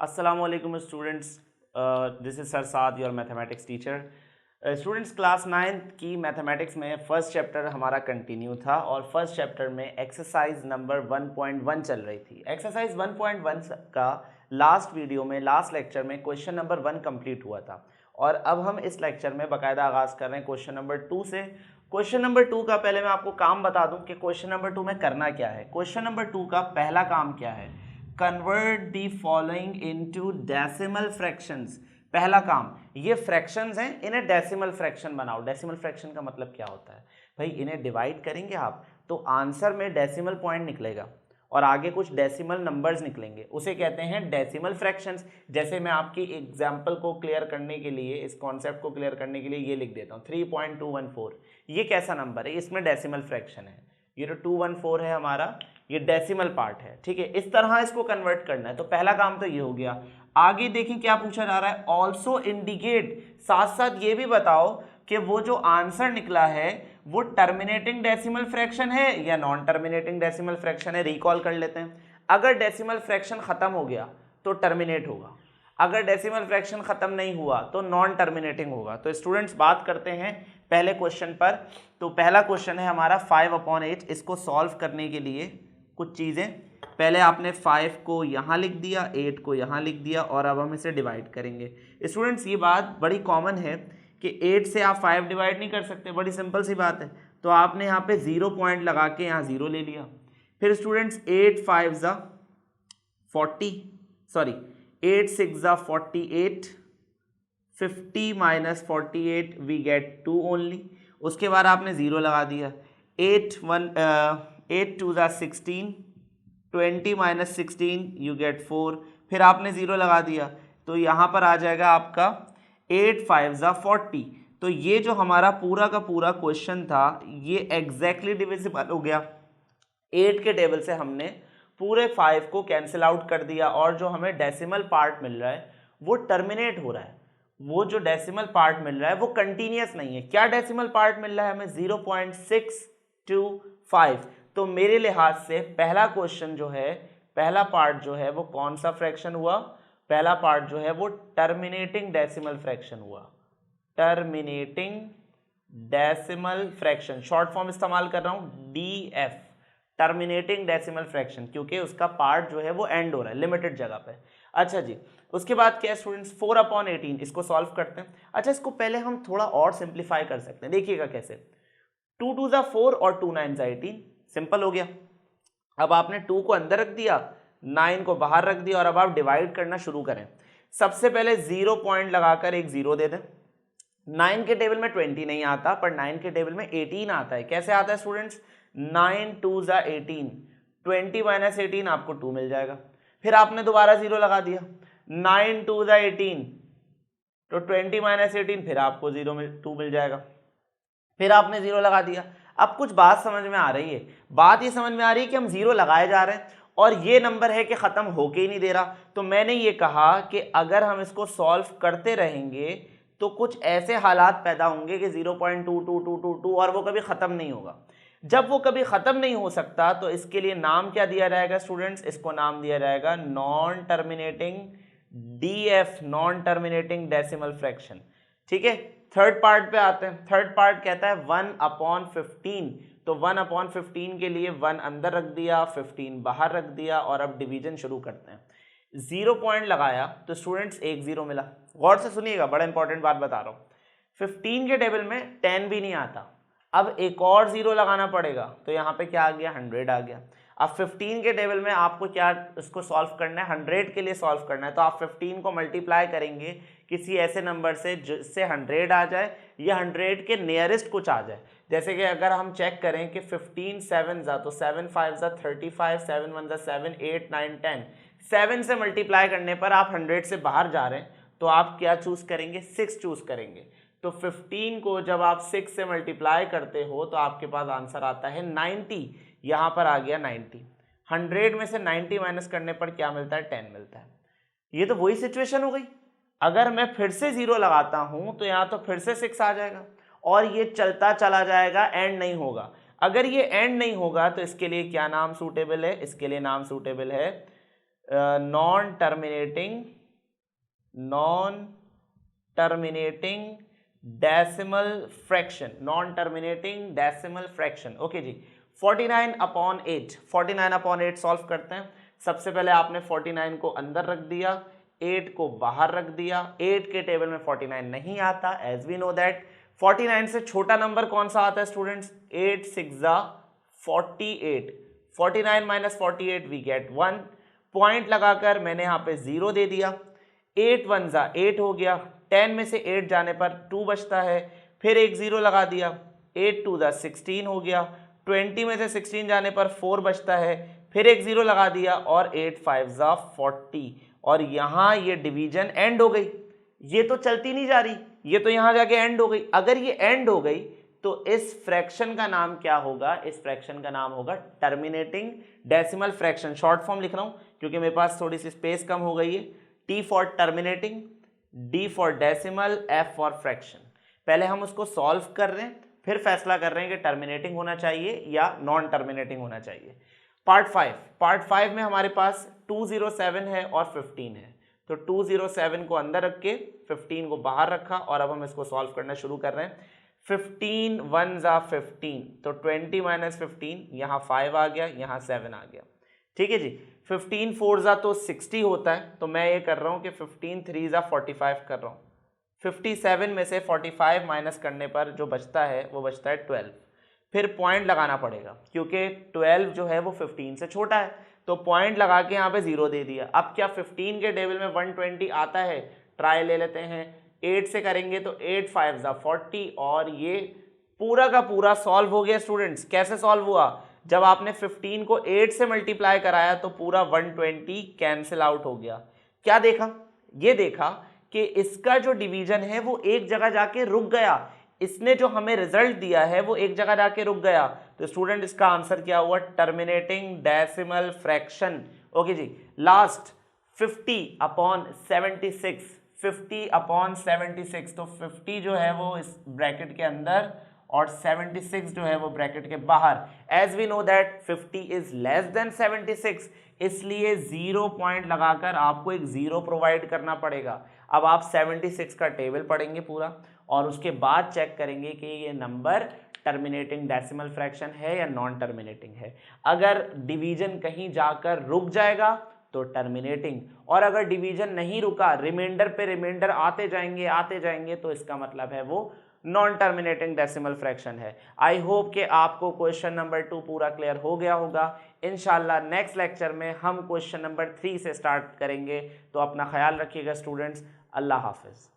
Assalamualaikum students, this is Sarsad your mathematics teacher. Students class 9th की mathematics में first chapter हमारा continue था और फर्स्ट चैप्टर में एक्सरसाइज नंबर 1.1 चल रही थी। एक्सरसाइज 1.1 का लास्ट वीडियो में लास्ट लेक्चर में क्वेश्चन नंबर 1 कंप्लीट हुआ था और अब हम इस लेक्चर में बाकायदा आगाज़ कर रहे हैं क्वेश्चन नंबर 2 से। क्वेश्चन नंबर 2 का पहले मैं आपको काम बता दूं कि क्वेश्चन नंबर 2 में करना क्या है। क्वेश्चन नंबर 2 का पहला काम क्या है, convert the following into decimal fractions. पहला काम, ये फ्रैक्शंस हैं, इन्हें डेसिमल फ्रैक्शन बनाओ। डेसिमल फ्रैक्शन का मतलब क्या होता है भाई, इन्हें डिवाइड करेंगे आप तो आंसर में डेसिमल पॉइंट निकलेगा और आगे कुछ डेसिमल नंबर्स निकलेंगे, उसे कहते हैं डेसिमल फ्रैक्शंस। जैसे मैं आपकी एग्जांपल को क्लियर करने के लिए, इस कॉन्सेप्ट को क्लियर करने के लिए ये लिख देता हूँ 3.214। ये कैसा नंबर है, इसमें डेसिमल फ्रैक्शन है। ये जो 214 है हमारा, ये डेसिमल पार्ट है, ठीक है। इस तरह इसको कन्वर्ट करना है, तो पहला काम तो ये हो गया। आगे देखिए क्या पूछा जा रहा है, ऑल्सो इंडिकेट, साथ साथ ये भी बताओ कि वो जो आंसर निकला है वो टर्मिनेटिंग डेसिमल फ्रैक्शन है या नॉन टर्मिनेटिंग डेसिमल फ्रैक्शन है। रिकॉल कर लेते हैं, अगर डेसिमल फ्रैक्शन खत्म हो गया तो टर्मिनेट होगा, अगर डेसिमल फ्रैक्शन खत्म नहीं हुआ तो नॉन टर्मिनेटिंग होगा। तो स्टूडेंट्स बात करते हैं पहले क्वेश्चन पर। तो पहला क्वेश्चन है हमारा 5/8। इसको सॉल्व करने के लिए कुछ चीज़ें, पहले आपने 5 को यहाँ लिख दिया, 8 को यहाँ लिख दिया और अब हम इसे डिवाइड करेंगे। स्टूडेंट्स ये बात बड़ी कॉमन है कि 8 से आप 5 डिवाइड नहीं कर सकते, बड़ी सिंपल सी बात है। तो आपने यहाँ पे 0 पॉइंट लगा के यहाँ 0 ले लिया। फिर स्टूडेंट्स 8 5 ज़ा 40, सॉरी 8 6 ज़ा 48, 50 माइनस 48 वी गेट 2 ओनली। उसके बाद आपने 0 लगा दिया। 8 2 ज़ा 16, 20 माइनस 16 यू गेट 4, फिर आपने 0 लगा दिया तो यहाँ पर आ जाएगा आपका 8 5 ज़ा 40। तो ये जो हमारा पूरा का पूरा क्वेश्चन था ये एग्जैक्टली डिविजिबल हो गया। 8 के टेबल से हमने पूरे 5 को कैंसिल आउट कर दिया और जो हमें डेसिमल पार्ट मिल रहा है वो टर्मिनेट हो रहा है। वो जो डेसिमल पार्ट मिल रहा है वो कंटिन्यूस नहीं है। क्या डेसिमल पार्ट मिल रहा है हमें, 0.625। तो मेरे लिहाज से पहला क्वेश्चन जो है, पहला पार्ट जो है वो कौन सा फ्रैक्शन हुआ, पहला पार्ट जो है वो टर्मिनेटिंग डेसिमल फ्रैक्शन हुआ। Terminating decimal fraction, short form इस्तेमाल कर रहा हूं DF, टर्मिनेटिंग डेसिमल फ्रैक्शन, क्योंकि उसका पार्ट जो है वो एंड हो रहा है लिमिटेड जगह पे। अच्छा जी, उसके बाद क्या है स्टूडेंट्स, 4/18, इसको सॉल्व करते हैं। अच्छा, इसको पहले हम थोड़ा और सिंप्लीफाई कर सकते हैं, देखिएगा कैसे। 2 2 ज़ा 4 और 2 9 ज़ा 18, सिंपल हो गया। अब आपने 2 को अंदर रख दिया, 9 को बाहर रख दिया और अब आप डिवाइड करना शुरू करें। सबसे पहले 0 पॉइंट लगाकर एक 0 दे दें। 9 के टेबल में 20 नहीं आता पर 9 के टेबल में 18 आता है। कैसे आता है स्टूडेंट्स, 9 2 ज़ा 18, 20 माइनस 18 आपको 2 मिल जाएगा। फिर आपने दोबारा 0 लगा दिया, 9 2 ज़ा 18 तो 20 माइनस 18 फिर आपको 2 मिल जाएगा। फिर आपने 0 लगा दिया। अब कुछ बात समझ में आ रही है, बात ये समझ में आ रही है कि हम 0 लगाए जा रहे हैं और ये नंबर है कि ख़त्म होके ही नहीं दे रहा। तो मैंने ये कहा कि अगर हम इसको सॉल्व करते रहेंगे तो कुछ ऐसे हालात पैदा होंगे कि 0.2222 और वो कभी ख़त्म नहीं होगा। जब वो कभी ख़त्म नहीं हो सकता तो इसके लिए नाम क्या दिया जाएगा स्टूडेंट्स, इसको नाम दिया जाएगा non terminating DF, non terminating decimal fraction, ठीक है। थर्ड पार्ट पे आते हैं। थर्ड पार्ट कहता है 1/15। तो 1/15 के लिए 1 अंदर रख दिया, 15 बाहर रख दिया और अब डिवीजन शुरू करते हैं। 0 पॉइंट लगाया तो स्टूडेंट्स 1 0 मिला। गौर से सुनिएगा, बड़ा इंपॉर्टेंट बात बता रहा हूँ। 15 के टेबल में 10 भी नहीं आता, अब एक और 0 लगाना पड़ेगा तो यहाँ पे क्या आ गया, 100 आ गया। अब 15 के टेबल में आपको क्या इसको सॉल्व करना है, 100 के लिए सॉल्व करना है। तो आप 15 को मल्टीप्लाई करेंगे किसी ऐसे नंबर से जिससे 100 आ जाए या 100 के नियरेस्ट कुछ आ जाए। जैसे कि अगर हम चेक करें कि 15 7 ज़ा तो 7 5 ज़ा 35, 7 1 ज़ा 7, 8 9 10, 7 से मल्टीप्लाई करने पर आप 100 से बाहर जा रहे हैं तो आप क्या चूज़ करेंगे, 6 चूज़ करेंगे। तो 15 को जब आप 6 से मल्टीप्लाई करते हो तो आपके पास आंसर आता है 90। यहाँ पर आ गया 90। 100 में से 90 माइनस करने पर क्या मिलता है, 10 मिलता है। ये तो वही सिचुएशन हो गई। अगर मैं फिर से 0 लगाता हूँ तो यहाँ तो फिर से 6 आ जाएगा और ये चलता चला जाएगा, एंड नहीं होगा। अगर ये एंड नहीं होगा तो इसके लिए क्या नाम सूटेबल है, इसके लिए नाम सूटेबल है non terminating decimal fraction, non terminating decimal fraction. Okay जी, 49/8, 49/8 सॉल्व करते हैं। सबसे पहले आपने 49 को अंदर रख दिया, 8 को बाहर रख दिया। 8 के टेबल में 49 नहीं आता, एज वी नो दैट। 49 से छोटा नंबर कौन सा आता है students? 8 6 48, 49 minus 48 we get 1। Point लगाकर मैंने यहाँ पे 0 दे दिया। 8 1 8 हो गया, 10 में से 8 जाने पर 2 बचता है, फिर एक 0 लगा दिया। 8 2 16 हो गया, 20 में से 16 जाने पर 4 बचता है, फिर एक 0 लगा दिया, और 8 5 40। और यहाँ ये डिवीजन एंड हो गई, ये तो चलती नहीं जा रही, ये तो यहाँ जाके एंड हो गई। अगर ये एंड हो गई तो इस फ्रैक्शन का नाम क्या होगा? इस फ्रैक्शन का नाम होगा terminating decimal fraction. Short form लिख रहा हूं क्योंकि मेरे पास थोड़ी सी स्पेस कम हो गई है। T for terminating, D for decimal, F for fraction. पहले हम उसको सॉल्व कर रहे हैं, फिर फैसला कर रहे हैं कि टर्मिनेटिंग होना चाहिए या नॉन टर्मिनेटिंग होना चाहिए। पार्ट 5 में हमारे पास 207 है और 15 है, तो 207 को अंदर रख के 15 को बाहर रखा, और अब हम इसको सॉल्व करना शुरू कर रहे हैं। 15 1 15, तो 20 माइनस 15, यहाँ 5 आ गया, यहाँ 7 आ गया। ठीक है जी। 15 4 तो 60 होता है, तो मैं ये कर रहा हूँ कि 15 3 45 कर रहा हूँ। 57 में से 45 माइनस करने पर जो बचता है वो बचता है 12। फिर पॉइंट लगाना पड़ेगा क्योंकि 12 जो है वो 15 से छोटा है, तो पॉइंट लगा के यहाँ पे 0 दे दिया। अब क्या 15 के टेबल में 120 आता है? ट्राई ले लेते हैं। 8 से करेंगे तो 8 5 40, और ये पूरा का पूरा सॉल्व हो गया स्टूडेंट्स। कैसे सॉल्व हुआ? जब आपने 15 को 8 से मल्टीप्लाई कराया तो पूरा 120 कैंसिल आउट हो गया। क्या देखा? ये देखा कि इसका जो डिवीजन है वो एक जगह जाके रुक गया। इसने जो हमें रिजल्ट दिया है वो एक जगह जाके रुक गया। तो स्टूडेंट इसका आंसर क्या हुआ? Terminating decimal fraction. ओके जी। लास्ट 50/76, 50/76, तो 50 जो है वो इस ब्रैकेट के अंदर और 76 जो है वो ब्रैकेट के बाहर। As we know that 50 is less than 76, इसलिए 0 पॉइंट लगाकर आपको एक 0 प्रोवाइड करना पड़ेगा। अब आप 76 का टेबल पढ़ेंगे पूरा, और उसके बाद चेक करेंगे कि ये नंबर टर्मिनेटिंग डेसिमल फ्रैक्शन है या नॉन टर्मिनेटिंग है। अगर डिवीजन कहीं जाकर रुक जाएगा तो टर्मिनेटिंग, और अगर डिवीजन नहीं रुका, रिमाइंडर पे रिमाइंडर आते जाएंगे, तो इसका मतलब है वो नॉन टर्मिनेटिंग डेसिमल फ्रैक्शन है। आई होप कि आपको क्वेश्चन नंबर 2 पूरा क्लियर हो गया होगा। इंशाल्लाह नेक्स्ट लेक्चर में हम क्वेश्चन नंबर 3 से स्टार्ट करेंगे। तो अपना ख्याल रखिएगा स्टूडेंट्स। अल्लाह हाफिज़।